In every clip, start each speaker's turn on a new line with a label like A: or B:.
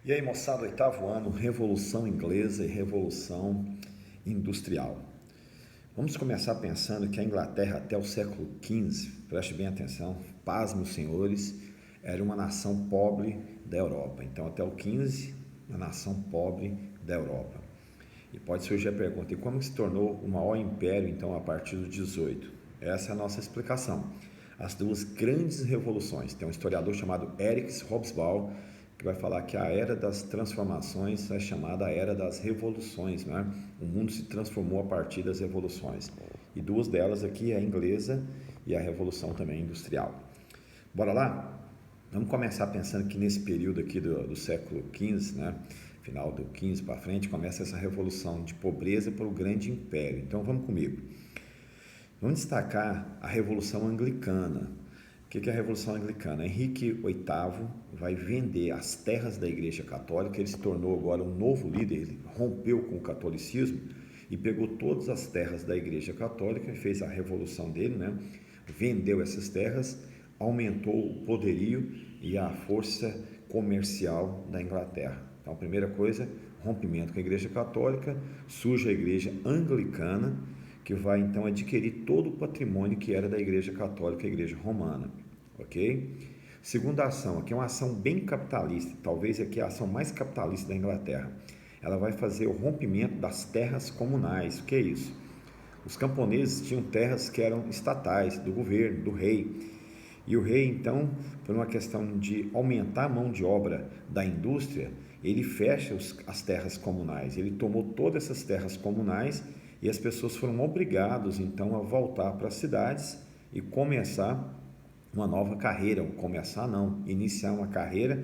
A: E aí, moçada, oitavo ano, Revolução Inglesa e Revolução Industrial. Vamos começar pensando que a Inglaterra até o século XV, preste bem atenção, pasmem os senhores, era uma nação pobre da Europa. Então, até o XV, uma nação pobre da Europa. E pode surgir a pergunta, e como se tornou o maior império, então, a partir do 18? Essa é a nossa explicação. As duas grandes revoluções. Tem um historiador chamado Eric Hobsbawm, que vai falar que a era das transformações é chamada a era das revoluções, né? O mundo se transformou a partir das revoluções. E duas delas aqui, a inglesa e a revolução também industrial. Bora lá? Vamos começar pensando que nesse período aqui do século XV, né? Final do XV para frente, começa essa revolução de pobreza para o grande império. Então vamos comigo. Vamos destacar a Revolução Anglicana. O que é a Revolução Anglicana? Henrique VIII vai vender as terras da Igreja Católica, ele se tornou agora um novo líder, ele rompeu com o catolicismo e pegou todas as terras da Igreja Católica e fez a revolução dele, né? Vendeu essas terras, aumentou o poderio e a força comercial da Inglaterra. Então, a primeira coisa, rompimento com a Igreja Católica, surge a Igreja Anglicana, que vai então adquirir todo o patrimônio que era da Igreja Católica e a Igreja Romana, ok? Segunda ação, aqui é uma ação bem capitalista, talvez aqui é a ação mais capitalista da Inglaterra. Ela vai fazer o rompimento das terras comunais. O que é isso? Os camponeses tinham terras que eram estatais, do governo, do rei. E o rei, então, por uma questão de aumentar a mão de obra da indústria, ele fecha as terras comunais. Ele tomou todas essas terras comunais e as pessoas foram obrigadas, então, a voltar para as cidades e começar uma nova carreira. Iniciar uma carreira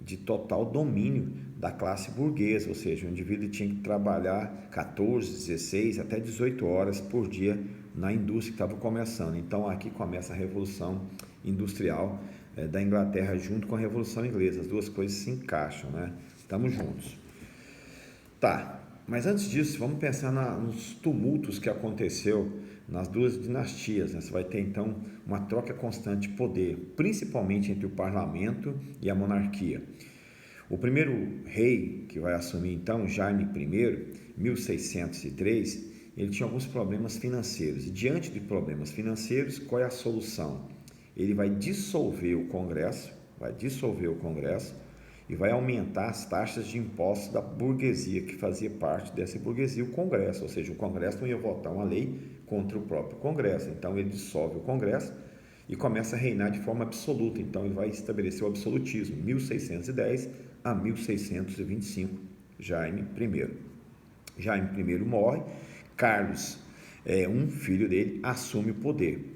A: de total domínio da classe burguesa, ou seja, o indivíduo tinha que trabalhar 14, 16, até 18 horas por dia na indústria que estava começando. Então, aqui começa a Revolução Industrial da Inglaterra junto com a Revolução Inglesa. As duas coisas se encaixam, né? Estamos juntos. Tá, mas antes disso, vamos pensar nos tumultos que aconteceu nas duas dinastias, né? Você vai ter então uma troca constante de poder, principalmente entre o parlamento e a monarquia. O primeiro rei que vai assumir então, Jaime I, 1603, ele tinha alguns problemas financeiros. E diante de problemas financeiros, qual é a solução? Ele vai dissolver o Congresso e vai aumentar as taxas de impostos da burguesia, que fazia parte dessa burguesia, o Congresso, ou seja, o Congresso não ia votar uma lei contra o próprio Congresso, então ele dissolve o Congresso e começa a reinar de forma absoluta, então ele vai estabelecer o absolutismo, 1610 a 1625, Jaime I. Jaime I morre, Carlos, um filho dele, assume o poder.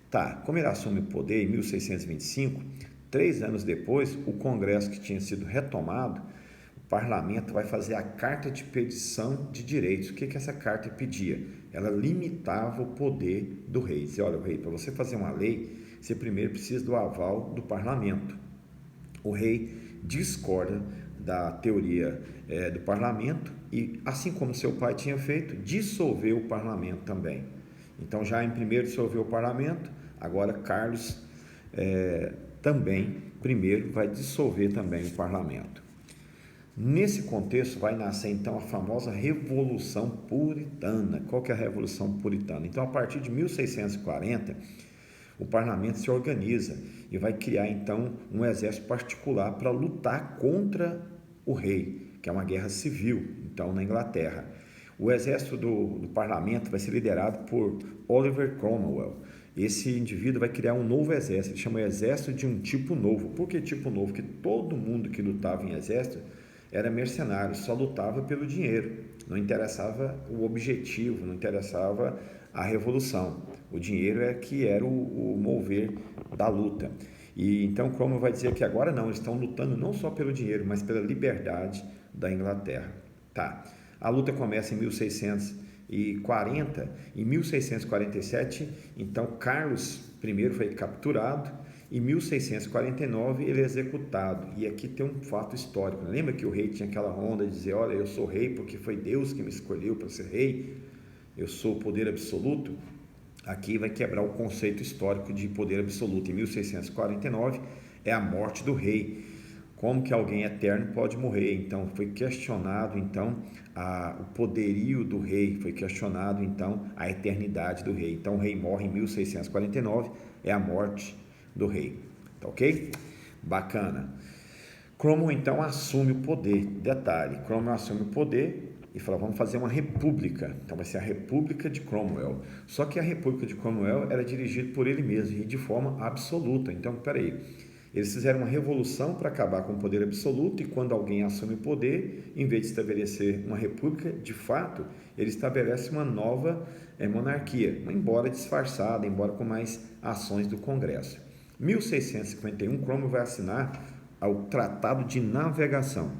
A: Tá, como ele assume o poder em 1625, 3 anos depois, o Congresso que tinha sido retomado, o parlamento vai fazer a Carta de Petição de Direitos. O que essa carta pedia? Ela limitava o poder do rei. Dizia, olha, rei, para você fazer uma lei, você primeiro precisa do aval do parlamento. O rei discorda da teoria do parlamento e, assim como seu pai tinha feito, dissolveu o parlamento também. Então, já em primeiro dissolveu o parlamento, agora Carlos também, primeiro, vai dissolver também o parlamento. Nesse contexto vai nascer então a famosa Revolução Puritana. Qual que é a Revolução Puritana? Então, a partir de 1640, o parlamento se organiza e vai criar então um exército particular para lutar contra o rei, que é uma guerra civil, então, na Inglaterra. O exército do parlamento vai ser liderado por Oliver Cromwell. Esse indivíduo vai criar um novo exército, ele chama exército de um tipo novo. Por que tipo novo? Porque todo mundo que lutava em exército era mercenário, só lutava pelo dinheiro, não interessava o objetivo, não interessava a revolução. O dinheiro é que era o mover da luta. E então Cromwell vai dizer que agora não, eles estão lutando não só pelo dinheiro, mas pela liberdade da Inglaterra. Tá. A luta começa em 1640, em 1647, então Carlos I foi capturado, em 1649 ele é executado, e aqui tem um fato histórico, lembra que o rei tinha aquela onda de dizer, olha, eu sou rei porque foi Deus que me escolheu para ser rei, eu sou o poder absoluto? Aqui vai quebrar o conceito histórico de poder absoluto. Em 1649 é a morte do rei. Como que alguém eterno pode morrer? Então foi questionado então o poderio do rei, foi questionado então a eternidade do rei. Então o rei morre em 1649, é a morte do rei. Tá ok? Bacana. Cromwell então assume o poder. Detalhe, Cromwell assume o poder e fala, vamos fazer uma república. Então vai ser a República de Cromwell. Só que a República de Cromwell era dirigida por ele mesmo e de forma absoluta. Então, peraí, eles fizeram uma revolução para acabar com o poder absoluto e quando alguém assume o poder, em vez de estabelecer uma república, de fato, ele estabelece uma nova monarquia, embora disfarçada, embora com mais ações do Congresso. 1651, Cromwell vai assinar o Tratado de Navegação.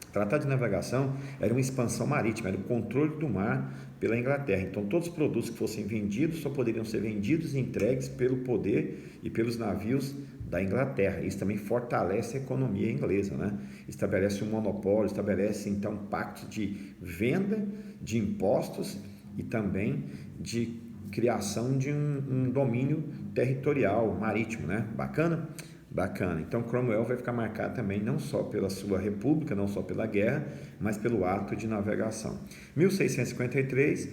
A: O Tratado de Navegação era uma expansão marítima, era o controle do mar pela Inglaterra. Então, todos os produtos que fossem vendidos só poderiam ser vendidos e entregues pelo poder e pelos navios da Inglaterra. Isso também fortalece a economia inglesa, né? Estabelece um monopólio, estabelece então pactos de venda de impostos e também de criação de um domínio territorial marítimo, né? Bacana? Bacana. Então Cromwell vai ficar marcado também não só pela sua república, não só pela guerra, mas pelo ato de navegação. 1653,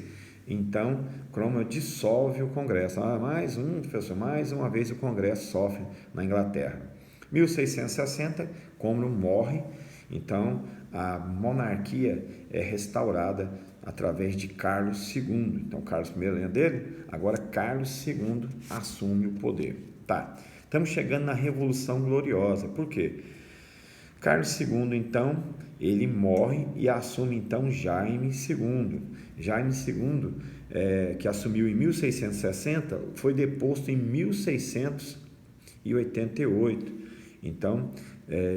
A: então Cromwell dissolve o Congresso. Professor, mais uma vez o Congresso sofre na Inglaterra. 1660, Cromwell morre, então a monarquia é restaurada através de Carlos II. Então Carlos I lembra dele? Agora Carlos II assume o poder. Tá. Estamos chegando na Revolução Gloriosa. Por quê? Carlos II, então, ele morre e assume, então, Jaime II. Jaime II, que assumiu em 1660, foi deposto em 1688. Então,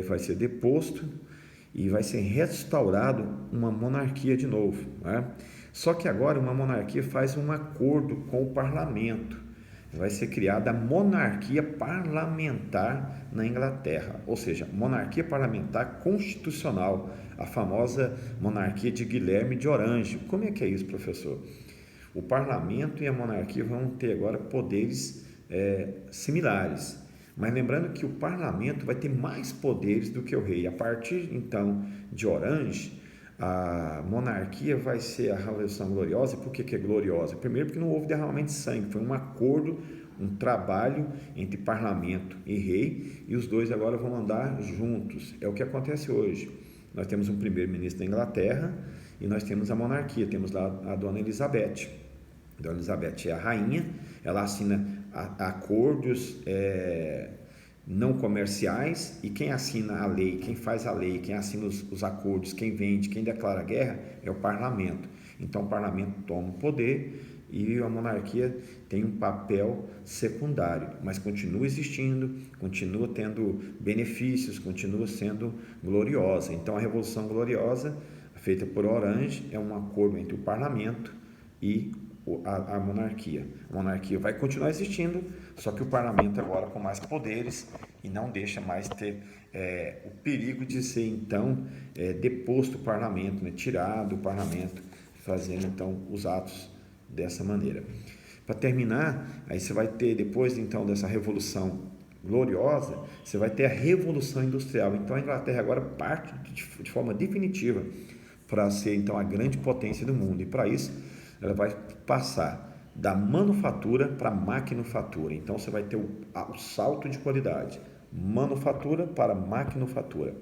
A: vai ser deposto e vai ser restaurado uma monarquia de novo, né? Só que agora uma monarquia faz um acordo com o parlamento. Vai ser criada a monarquia parlamentar na Inglaterra, ou seja, monarquia parlamentar constitucional, a famosa monarquia de Guilherme de Orange. Como é que é isso, professor? O parlamento e a monarquia vão ter agora poderes similares, mas lembrando que o parlamento vai ter mais poderes do que o rei. A partir então de Orange, a monarquia vai ser a Revolução Gloriosa. Por que é gloriosa? Primeiro porque não houve derramamento de sangue, foi um acordo, um trabalho entre parlamento e rei, e os dois agora vão andar juntos. É o que acontece hoje. Nós temos um primeiro-ministro da Inglaterra e nós temos a monarquia, temos lá a Dona Elizabeth. Dona Elizabeth é a rainha, ela assina acordos não comerciais, e quem assina a lei, quem faz a lei, quem assina os acordos, quem vende, quem declara guerra é o parlamento. Então o parlamento toma o poder e a monarquia tem um papel secundário, mas continua existindo, continua tendo benefícios, continua sendo gloriosa. Então a Revolução Gloriosa, feita por Orange, é um acordo entre o parlamento e a monarquia. A monarquia vai continuar existindo, só que o parlamento agora com mais poderes e não deixa mais ter o perigo de ser então deposto o parlamento, né? Tirado do parlamento, fazendo então os atos dessa maneira. Para terminar, aí você vai ter, depois então dessa Revolução Gloriosa, você vai ter a Revolução Industrial. Então a Inglaterra agora parte de forma definitiva para ser então a grande potência do mundo, e para isso ela vai passar da manufatura para a maquinofatura. Então você vai ter o salto de qualidade, manufatura para maquinofatura.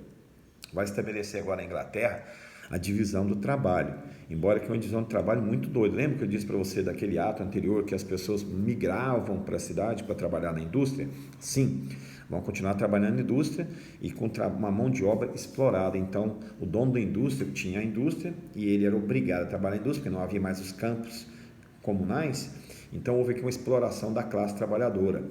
A: Vai estabelecer agora na Inglaterra a divisão do trabalho, embora que é uma divisão do trabalho muito doida. Lembra que eu disse para você daquele ato anterior que as pessoas migravam para a cidade para trabalhar na indústria? Sim, vão continuar trabalhando na indústria e com uma mão de obra explorada. Então, o dono da indústria tinha a indústria e ele era obrigado a trabalhar na indústria, porque não havia mais os campos comunais. Então, houve aqui uma exploração da classe trabalhadora.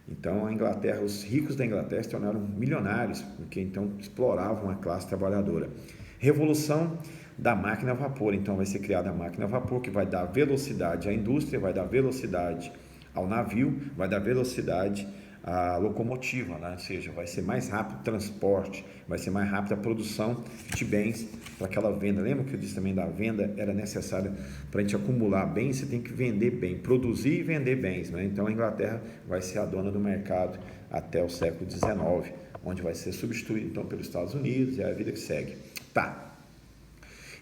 A: Então, a Inglaterra, os ricos da Inglaterra se tornaram milionários, porque então exploravam a classe trabalhadora. Revolução da máquina a vapor. Então, vai ser criada a máquina a vapor, que vai dar velocidade à indústria, vai dar velocidade ao navio, vai dar velocidade à locomotiva, né? Ou seja, vai ser mais rápido o transporte, vai ser mais rápida a produção de bens para aquela venda. Lembra que eu disse também da venda era necessária para a gente acumular bens? Você tem que vender bem, produzir e vender bens, né? Então a Inglaterra vai ser a dona do mercado até o século XIX, onde vai ser substituído então pelos Estados Unidos, e é a vida que segue. Tá.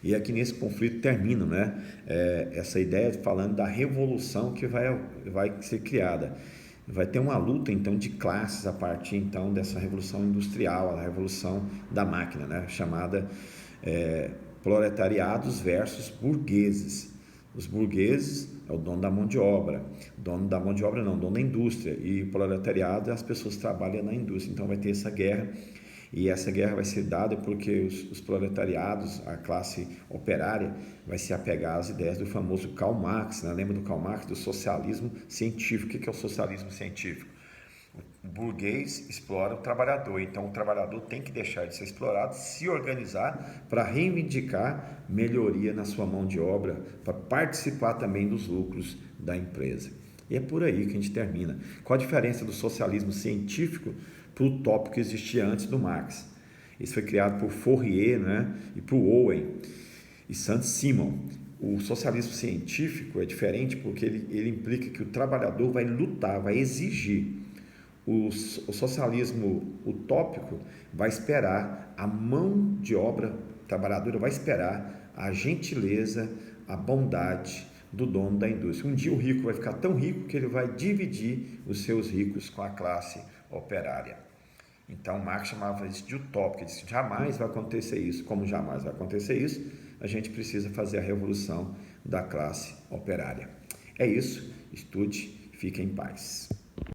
A: E aqui nesse conflito termina, né, essa ideia falando da revolução que vai ser criada. Vai ter uma luta então de classes a partir então dessa revolução industrial, a revolução da máquina, né, chamada proletariados versus burgueses. Os burgueses é o dono da mão de obra, dono da indústria, e o proletariado é as pessoas que trabalham na indústria. Então vai ter essa guerra, e essa guerra vai ser dada porque os proletariados, a classe operária, vai se apegar às ideias do famoso Karl Marx, né? Lembra do Karl Marx, do socialismo científico? O que é o socialismo científico? O burguês explora o trabalhador, então o trabalhador tem que deixar de ser explorado, se organizar para reivindicar melhoria na sua mão de obra, para participar também dos lucros da empresa. E é por aí que a gente termina. Qual a diferença do socialismo científico para o tópico que existia antes do Marx? Isso foi criado por Fourier, né, e por Owen e Saint-Simon. O socialismo científico é diferente porque ele implica que o trabalhador vai lutar, vai exigir. O socialismo utópico vai esperar, a mão de obra trabalhadora vai esperar a gentileza, a bondade do dono da indústria. Um dia o rico vai ficar tão rico que ele vai dividir os seus ricos com a classe operária. Então Marx chamava isso de utópico, ele disse: jamais vai acontecer isso. Como jamais vai acontecer isso, a gente precisa fazer a revolução da classe operária. É isso, estude, fique em paz.